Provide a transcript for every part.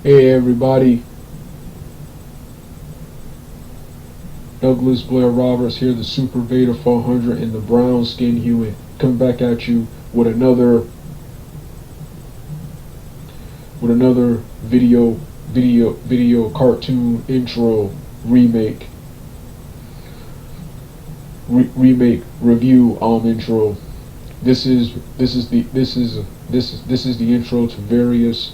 Hey everybody, Douglas Blair Roberts here, the Super Vader 400 and the brown skin Hewitt, coming back at you with another video cartoon intro remake review intro. This is the intro to various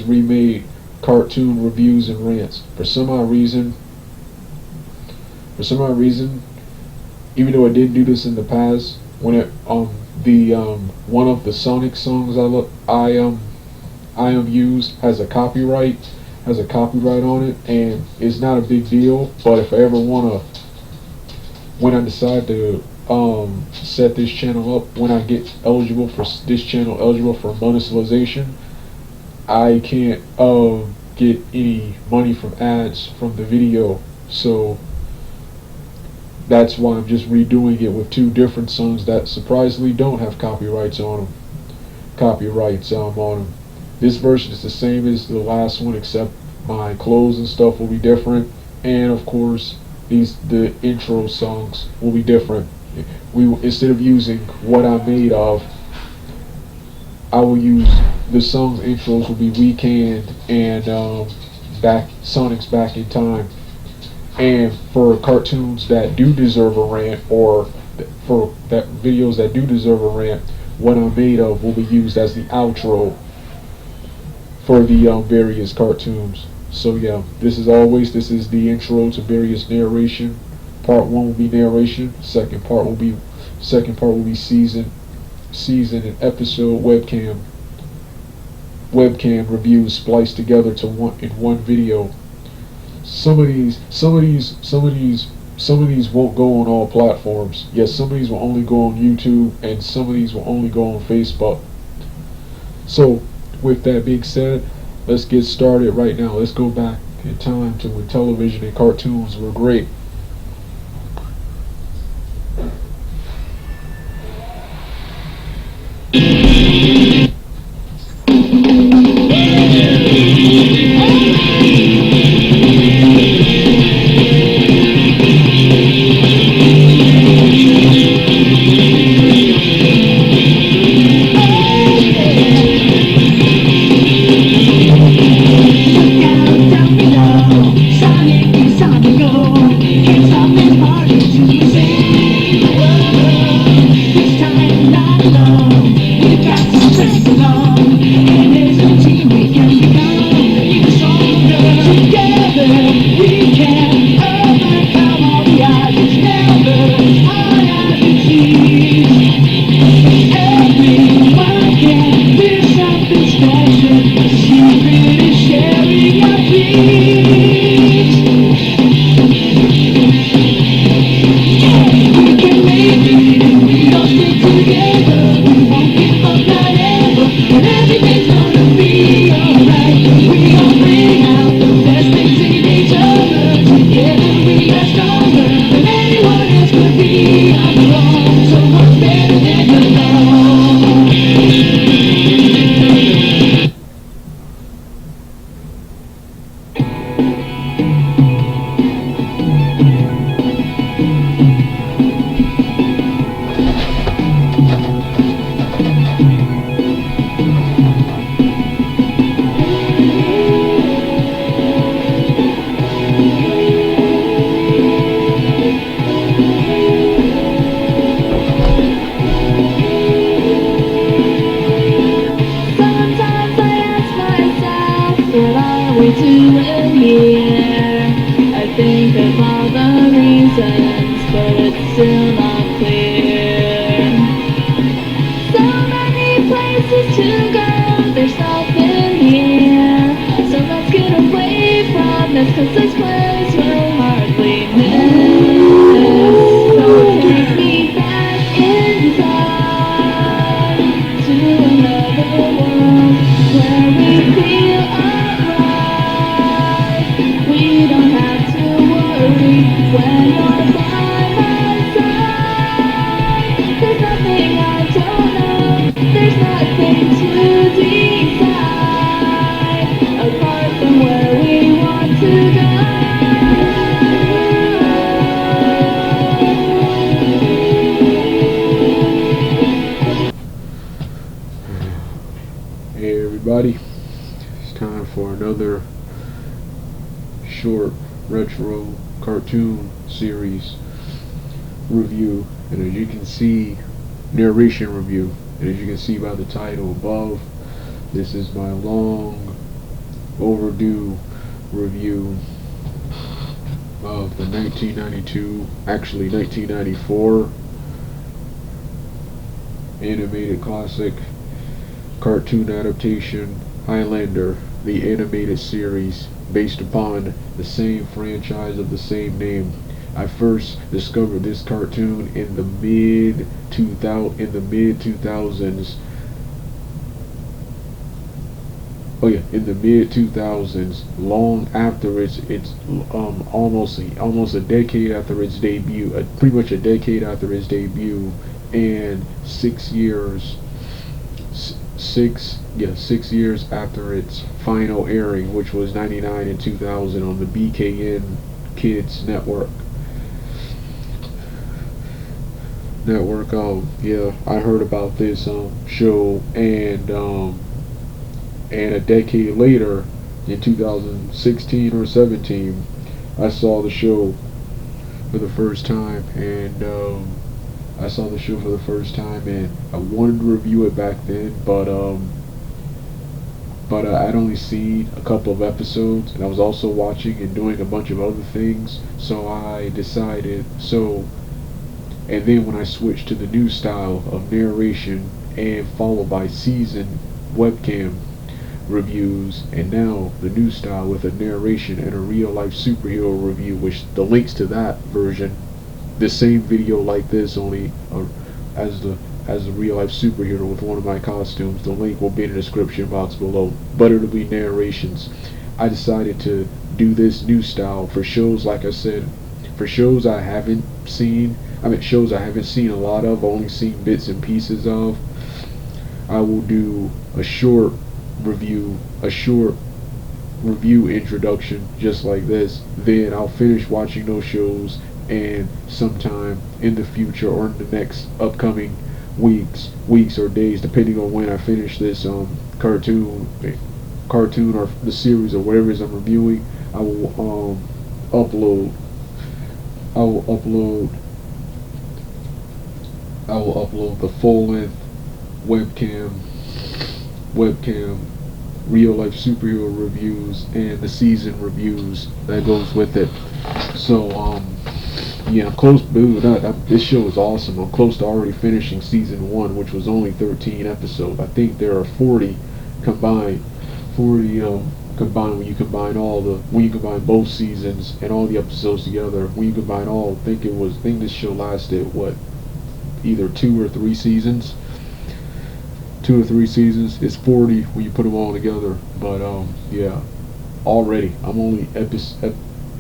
remade cartoon reviews and rants. For some odd reason, even though I did do this in the past, when it one of the Sonic songs I used has a copyright on it, and it's not a big deal. But if I ever when I decide to set this channel up, when I get eligible for monetization, I can't get any money from ads from the video, so that's why I'm just redoing it with two different songs that surprisingly don't have copyrights on them. This version is the same as the last one, except my clothes and stuff will be different, and of course the intro songs will be different. Instead of using what I'm made of, I will use the songs intros will be Weekend and Sonic's Back in Time. And for cartoons that do deserve a rant, or for videos that do deserve a rant, what I'm made of will be used as the outro for the various cartoons. So yeah, this is the intro to various narration. Part 1 will be narration. Second part will be season and episode webcam reviews spliced together to one video. Some of these won't go on all platforms. Yes, some of these will only go on YouTube, and some of these will only go on Facebook. So with that being said, let's get started right now. Let's go back in time to when television and cartoons were great. everybody? It's time for another short retro cartoon series review, and as you can see, narration review, and as you can see by the title above, this is my long overdue review of the 1994 animated classic cartoon adaptation Highlander, the animated series based upon the same franchise of the same name. I first discovered this cartoon in the mid 2000s. Oh yeah, in the mid 2000s, long after its almost a decade after its debut, pretty much a decade after its debut, and 6 years 6 years after its final airing, which was 99 and 2000 on the BKN Kids network. Yeah, I heard about this show, and a decade later, in 2016 or 17, I saw the show for the first time, and I wanted to review it back then, but I'd only seen a couple of episodes, and I was also watching and doing a bunch of other things, so I decided, and then when I switched to the new style of narration and followed by season webcam reviews, and now the new style with a narration and a real life superhero review, which the links to that version, the same video like this, only as a real life superhero with one of my costumes, the link will be in the description box below, but it'll be narrations. I decided to do this new style for shows, like I said, for shows I haven't seen a lot of, only seen bits and pieces of. I will do a short review introduction just like this, then I'll finish watching those shows, and sometime in the future or in the next upcoming weeks or days, depending on when I finish this cartoon or the series or whatever it is I'm reviewing, I will upload the full-length webcam real life superhero reviews and the season reviews that goes with it. So yeah, I'm close. This show is awesome. I'm close to already finishing season 1, which was only 13 episodes. I think there are 40 combined. 40 combined when you combine both seasons and all the episodes together. When you combine all, I think this show lasted either 2 or 3 seasons. 2 or 3 seasons. It's 40 when you put them all together. But yeah, already I'm only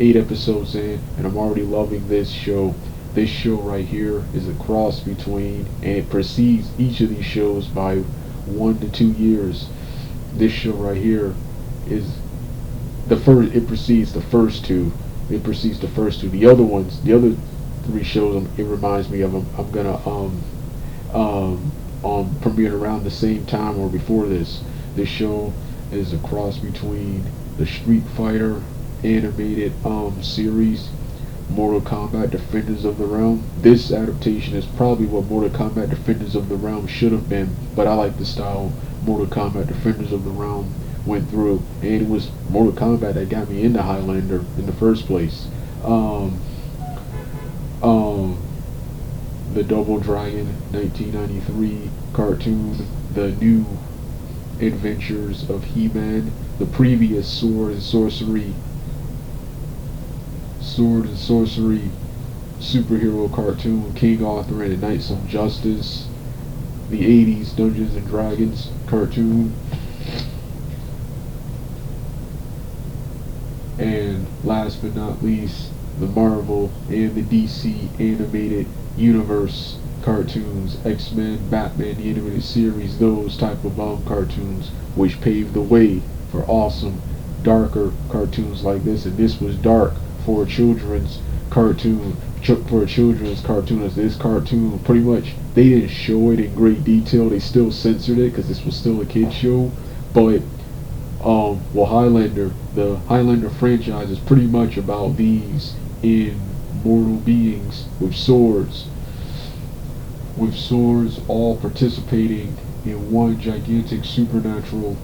8 episodes in, and I'm already loving this show. This show right here is a cross between, and it precedes each of these shows by 1 to 2 years. This show right here is it precedes the first two. The other ones, the other 3 shows, it reminds me of them. I'm gonna premiered around the same time or before this. This show is a cross between the Street Fighter animated series, Mortal Kombat Defenders of the Realm. This adaptation is probably what Mortal Kombat Defenders of the Realm should have been, but I like the style Mortal Kombat Defenders of the Realm went through, and it was Mortal Kombat that got me into Highlander in the first place. The Double Dragon 1993 cartoon, the new adventures of He-Man, the previous Sword and Sorcery superhero cartoon, King Arthur and the Knights of Justice, the 80s Dungeons and Dragons cartoon, and last but not least, the Marvel and the DC animated universe cartoons, X-Men, Batman, the animated series, those type of cartoons, which paved the way for awesome, darker cartoons like this. And this was dark for a children's cartoon. As this cartoon, pretty much, they didn't show it in great detail. They still censored it because this was still a kid's show, but Well, Highlander, the Highlander franchise is pretty much about these immortal beings with swords, all participating in one gigantic supernatural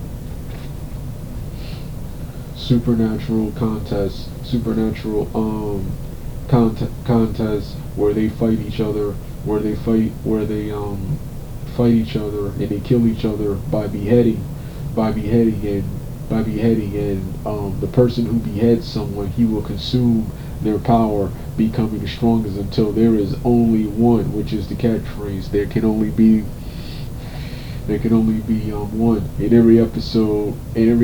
contest where they fight each other, fight each other, and they kill each other by beheading and the person who beheads someone, he will consume their power, becoming the strongest until there is only one, which is the catchphrase. There can only be one in every episode. At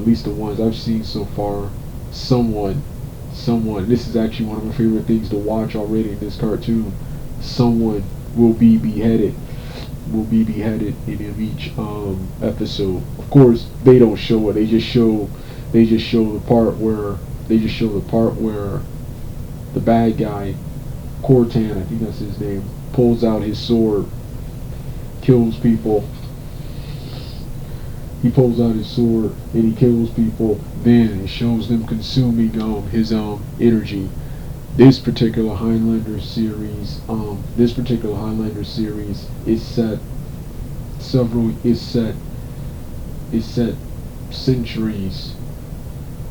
least the ones I've seen so far. Someone. This is actually one of my favorite things to watch already in this cartoon. Someone will be beheaded. In each episode. Of course, they don't show it. They just show the part where the bad guy, Cortan, I think that's his name, pulls out his sword, kills people. He pulls out his sword and he kills people. Then it shows them consuming his energy. This particular Highlander series is set centuries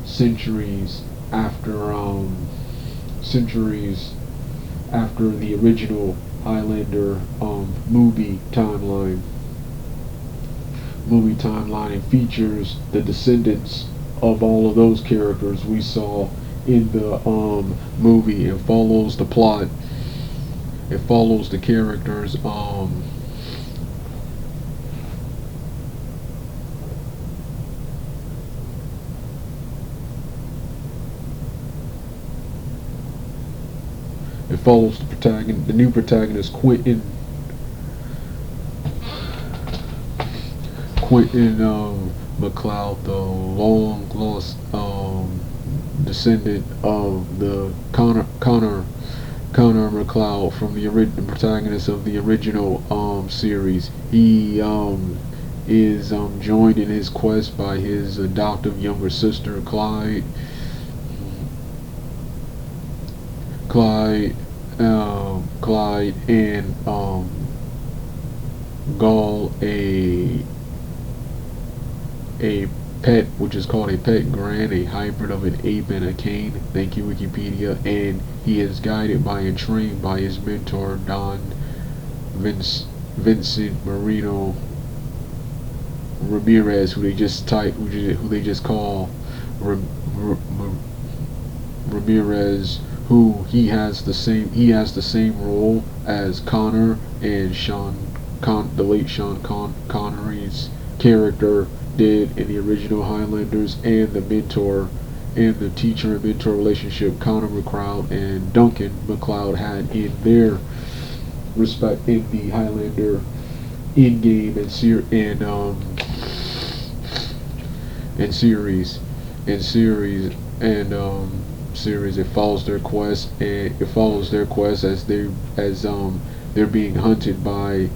centuries after the original Highlander movie timeline. And features the descendants of all of those characters we saw in the movie. It follows the plot. It follows the characters. It follows the new protagonist, Quentin MacLeod, the long lost descendant of the Connor MacLeod from the protagonist of the original series. He is joined in his quest by his adoptive younger sister, Clyde, and Gaul, a pet, which is called a pet grand, a hybrid of an ape and a cane. Thank you, Wikipedia. And he is guided by and trained by his mentor, Don Vincent Marino Ramirez, who they just call Ramirez, who he has the same role as Connor and the late Sean Connery's character did in the original Highlanders, and the teacher and mentor relationship Connor MacLeod and Duncan MacLeod had in their respect in the Highlander in-game and series. It follows their quest, as they're being hunted by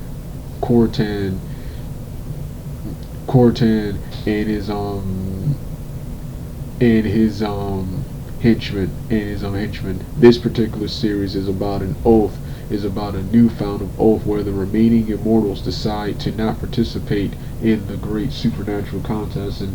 Cortan and his henchmen. This particular series is about a newfound oath where the remaining immortals decide to not participate in the great supernatural contest and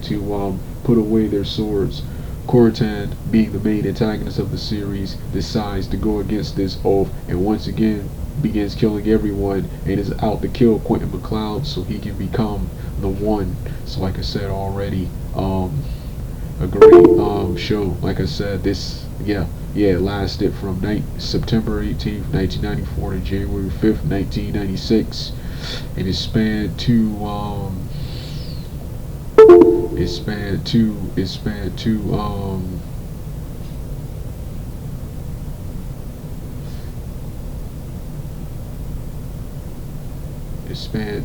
to put away their swords. Cortan, being the main antagonist of the series, decides to go against this oath and once again begins killing everyone and is out to kill Quentin MacLeod so he can become the one. So like I said already, a great show. Like I said, this it lasted from September 18th, 1994 to January 5th, 1996, and it spanned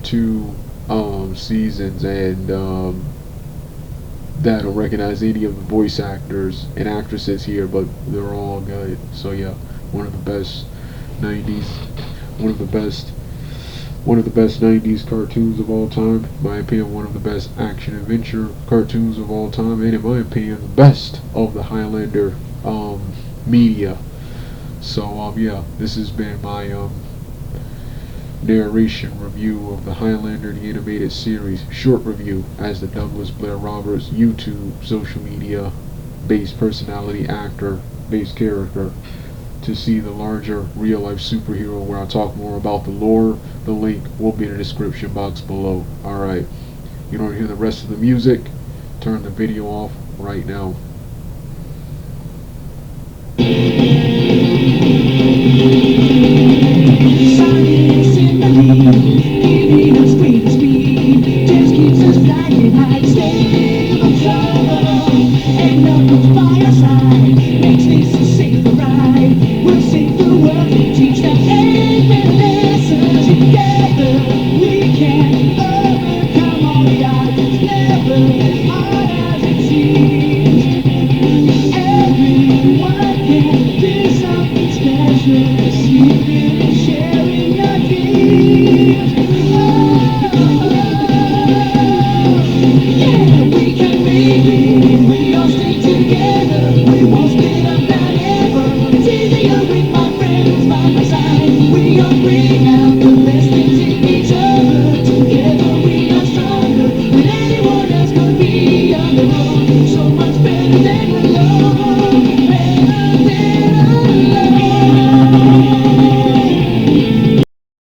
two seasons, and that I don't recognize any of the voice actors and actresses here, but they're all good. So yeah, one of the best One of the best 90s cartoons of all time. In my opinion, one of the best action adventure cartoons of all time. And in my opinion, the best of the Highlander media. So yeah, this has been my narration review of the Highlander the animated series, short review as the Douglas Blair Roberts YouTube social media based personality actor based character. To see the larger real life superhero where I talk more about the lore, the link will be in the description box below. Alright, you don't hear the rest of the music, turn the video off right now.